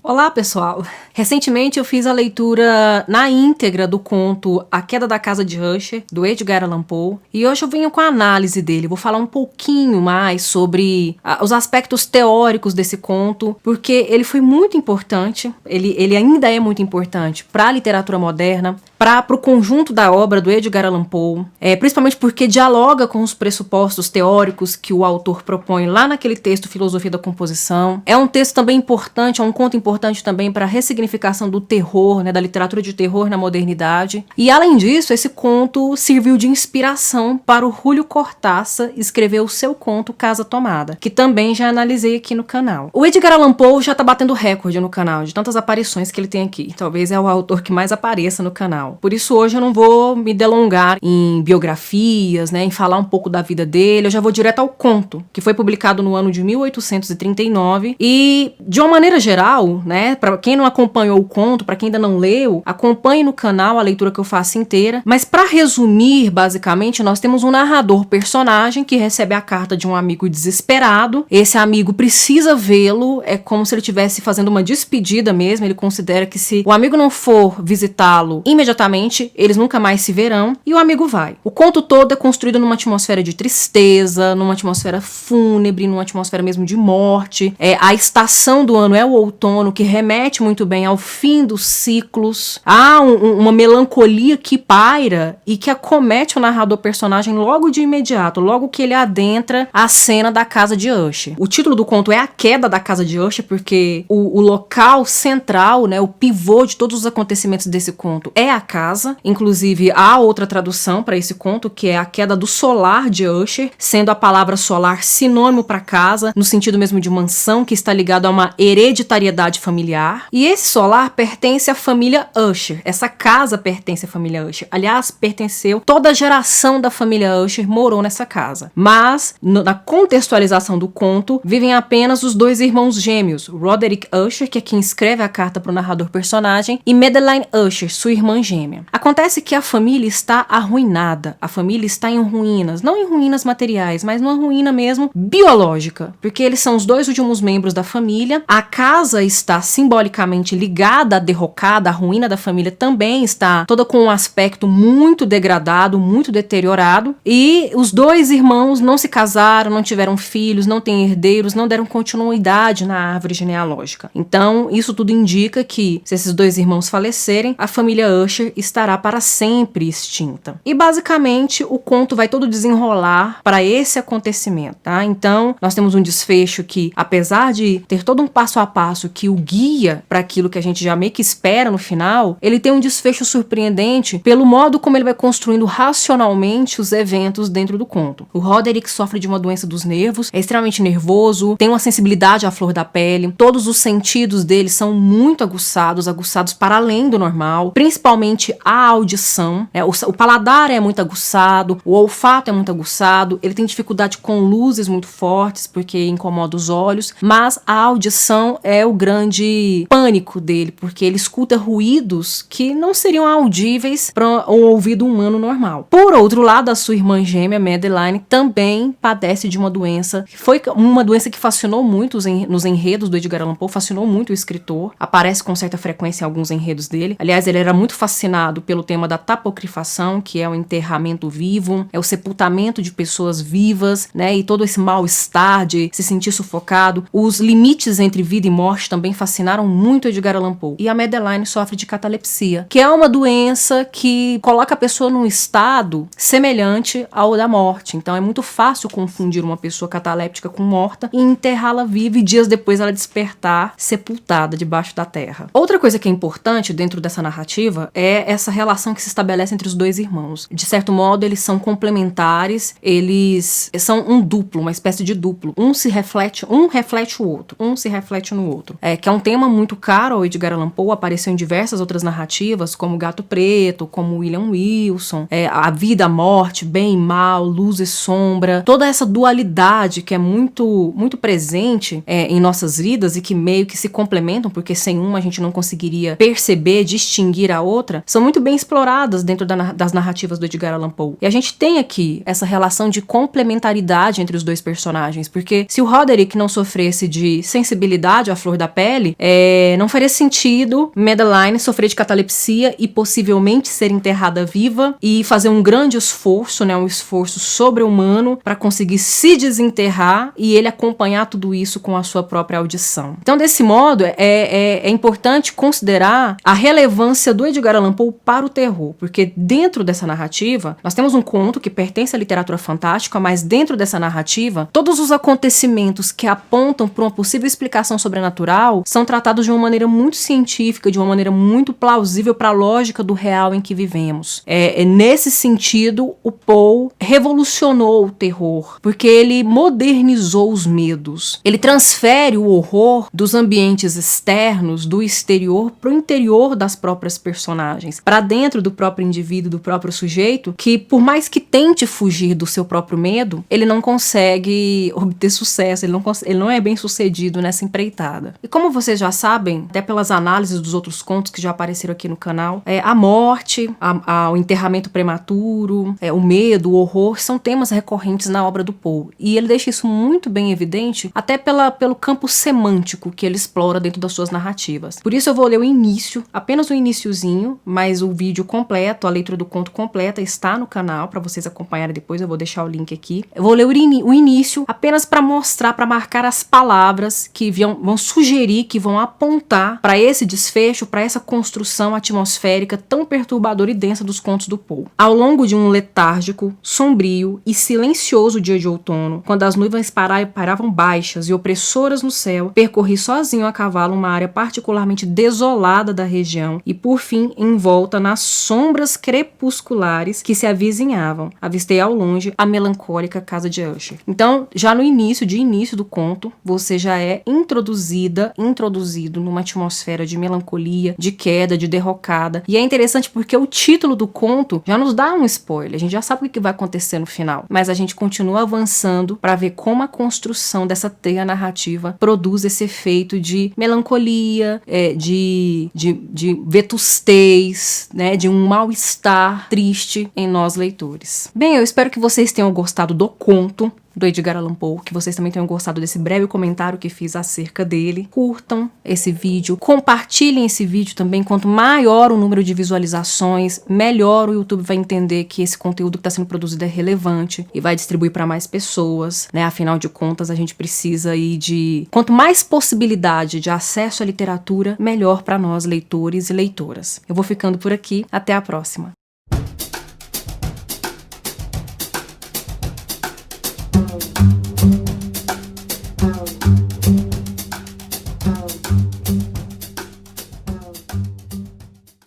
Olá, pessoal! Recentemente eu fiz a leitura na íntegra do conto A Queda da Casa de Usher, do Edgar Allan Poe, e hoje eu venho com a análise dele. Vou falar um pouquinho mais sobre os aspectos teóricos desse conto, porque ele foi muito importante, ele ainda é muito importante para a literatura moderna, para o conjunto da obra do Edgar Allan Poe, principalmente porque dialoga com os pressupostos teóricos que o autor propõe lá naquele texto Filosofia da Composição. É um texto também importante, é um conto importante também para a ressignificação do terror, da literatura de terror na modernidade. E além disso, esse conto serviu de inspiração para o Julio Cortázar escrever o seu conto Casa Tomada, que também já analisei aqui no canal. O Edgar Allan Poe já tá batendo recorde no canal, de tantas aparições que ele tem aqui. Talvez é o autor que mais apareça no canal. Por isso hoje eu não vou me delongar em biografias, em falar um pouco da vida dele. Eu já vou direto ao conto, que foi publicado no ano de 1839. E, de uma maneira geral, para quem não acompanhou o conto, para quem ainda não leu, acompanhe no canal a leitura que eu faço inteira. Mas para resumir, basicamente, nós temos um narrador personagem que recebe a carta de um amigo desesperado. Esse amigo precisa vê-lo, é como se ele estivesse fazendo uma despedida mesmo. Ele considera que se o amigo não for visitá-lo imediatamente, eles nunca mais se verão, e o amigo vai. O conto todo é construído numa atmosfera de tristeza, numa atmosfera fúnebre, numa atmosfera mesmo de morte. A estação do ano é o outono, que remete muito bem ao fim dos ciclos. Há uma melancolia que paira e que acomete o narrador personagem logo de imediato, logo que ele adentra a cena da casa de Usher. O título do conto é A Queda da Casa de Usher, porque o local central, o pivô de todos os acontecimentos desse conto é a casa. Inclusive, há outra tradução para esse conto, que é A Queda do Solar de Usher, sendo a palavra solar sinônimo para casa, no sentido mesmo de mansão, que está ligado a uma hereditariedade familiar. E esse solar pertence à família Usher. Essa casa pertence à família Usher. Aliás, pertenceu, toda a geração da família Usher morou nessa casa. Mas, na contextualização do conto, vivem apenas os dois irmãos gêmeos, Roderick Usher, que é quem escreve a carta para o narrador personagem, e Madeleine Usher, sua irmã gêmea. Acontece que a família está arruinada, a família está em ruínas, não em ruínas materiais, mas numa ruína mesmo biológica, porque eles são os dois últimos membros da família. A casa está simbolicamente ligada à derrocada, a ruína da família também está toda com um aspecto muito degradado, muito deteriorado, e os dois irmãos não se casaram, não tiveram filhos, não têm herdeiros, não deram continuidade na árvore genealógica. Então, isso tudo indica que, se esses dois irmãos falecerem, a família Usher estará para sempre extinta. E basicamente o conto vai todo desenrolar para esse acontecimento, tá? Então nós temos um desfecho que, apesar de ter todo um passo a passo que o guia para aquilo que a gente já meio que espera no final, ele tem um desfecho surpreendente pelo modo como ele vai construindo racionalmente os eventos dentro do conto. O Roderick sofre de uma doença dos nervos, é extremamente nervoso, tem uma sensibilidade à flor da pele, todos os sentidos dele são muito aguçados para além do normal, principalmente a audição, o paladar é muito aguçado, o olfato é muito aguçado, ele tem dificuldade com luzes muito fortes porque incomoda os olhos, mas a audição é o grande pânico dele, porque ele escuta ruídos que não seriam audíveis para um ouvido humano normal. Por outro lado, a sua irmã gêmea, Madeleine, também padece de uma doença, foi uma doença que fascinou muito nos enredos do Edgar Allan Poe, fascinou muito o escritor, aparece com certa frequência em alguns enredos dele. Aliás, ele era muito fascinado pelo tema da tapocrifação, que é o enterramento vivo, é o sepultamento de pessoas vivas, e todo esse mal-estar de se sentir sufocado. Os limites entre vida e morte também fascinaram muito Edgar Allan Poe. E a Madeleine sofre de catalepsia, que é uma doença que coloca a pessoa num estado semelhante ao da morte. Então é muito fácil confundir uma pessoa cataléptica com morta e enterrá-la viva e dias depois ela despertar sepultada debaixo da terra. Outra coisa que é importante dentro dessa narrativa é essa relação que se estabelece entre os dois irmãos. De certo modo, eles são complementares, eles são um duplo, uma espécie de duplo. Um reflete o outro, um se reflete no outro. Que é um tema muito caro ao Edgar Allan Poe, apareceu em diversas outras narrativas, como Gato Preto, como William Wilson, a vida, a morte, bem e mal, luz e sombra, toda essa dualidade que é muito, muito presente em nossas vidas e que meio que se complementam, porque sem uma a gente não conseguiria perceber, distinguir a outra, são muito bem exploradas dentro das narrativas do Edgar Allan Poe. E a gente tem aqui essa relação de complementaridade entre os dois personagens, porque se o Roderick não sofresse de sensibilidade à flor da pele, pele, não faria sentido Madeline sofrer de catalepsia e possivelmente ser enterrada viva e fazer um grande esforço, né, um esforço sobre-humano para conseguir se desenterrar e ele acompanhar tudo isso com a sua própria audição. Então, desse modo, é importante considerar a relevância do Edgar Allan Poe para o terror, porque dentro dessa narrativa, nós temos um conto que pertence à literatura fantástica, mas dentro dessa narrativa, todos os acontecimentos que apontam para uma possível explicação sobrenatural são tratados de uma maneira muito científica, de uma maneira muito plausível para a lógica do real em que vivemos. Nesse sentido, o Poe revolucionou o terror, porque ele modernizou os medos. Ele transfere o horror dos ambientes externos, do exterior, para o interior das próprias personagens, para dentro do próprio indivíduo, do próprio sujeito, que por mais que tente fugir do seu próprio medo, ele não consegue obter sucesso, ele não é bem sucedido nessa empreitada. E como vocês já sabem, até pelas análises dos outros contos que já apareceram aqui no canal, a morte, o enterramento prematuro, o medo, o horror, são temas recorrentes na obra do Poe. E ele deixa isso muito bem evidente, até pelo campo semântico que ele explora dentro das suas narrativas. Por isso eu vou ler o início, apenas o iniciozinho, mas o vídeo completo, a leitura do conto completa está no canal para vocês acompanharem depois, eu vou deixar o link aqui. Eu vou ler o início apenas para mostrar, para marcar as palavras que vão sugerir, que vão apontar para esse desfecho, para essa construção atmosférica tão perturbadora e densa dos contos do Poe. Ao longo de um letárgico, sombrio e silencioso dia de outono, quando as nuvens paravam baixas e opressoras no céu, percorri sozinho a cavalo uma área particularmente desolada da região e, por fim, envolta nas sombras crepusculares que se avizinhavam, avistei ao longe a melancólica casa de Usher. Então, já no início do conto, você já é introduzido numa atmosfera de melancolia, de queda, de derrocada. E é interessante porque o título do conto já nos dá um spoiler. A gente já sabe o que vai acontecer no final, mas a gente continua avançando para ver como a construção dessa teia narrativa produz esse efeito de melancolia, de vetustez, né, de um mal-estar triste em nós leitores. Bem, eu espero que vocês tenham gostado do conto do Edgar Allan Poe, que vocês também tenham gostado desse breve comentário que fiz acerca dele. Curtam esse vídeo, compartilhem esse vídeo também. Quanto maior o número de visualizações, melhor o YouTube vai entender que esse conteúdo que está sendo produzido é relevante e vai distribuir para mais pessoas, né? Afinal de contas, a gente precisa aí de... Quanto mais possibilidade de acesso à literatura, melhor para nós, leitores e leitoras. Eu vou ficando por aqui. Até a próxima.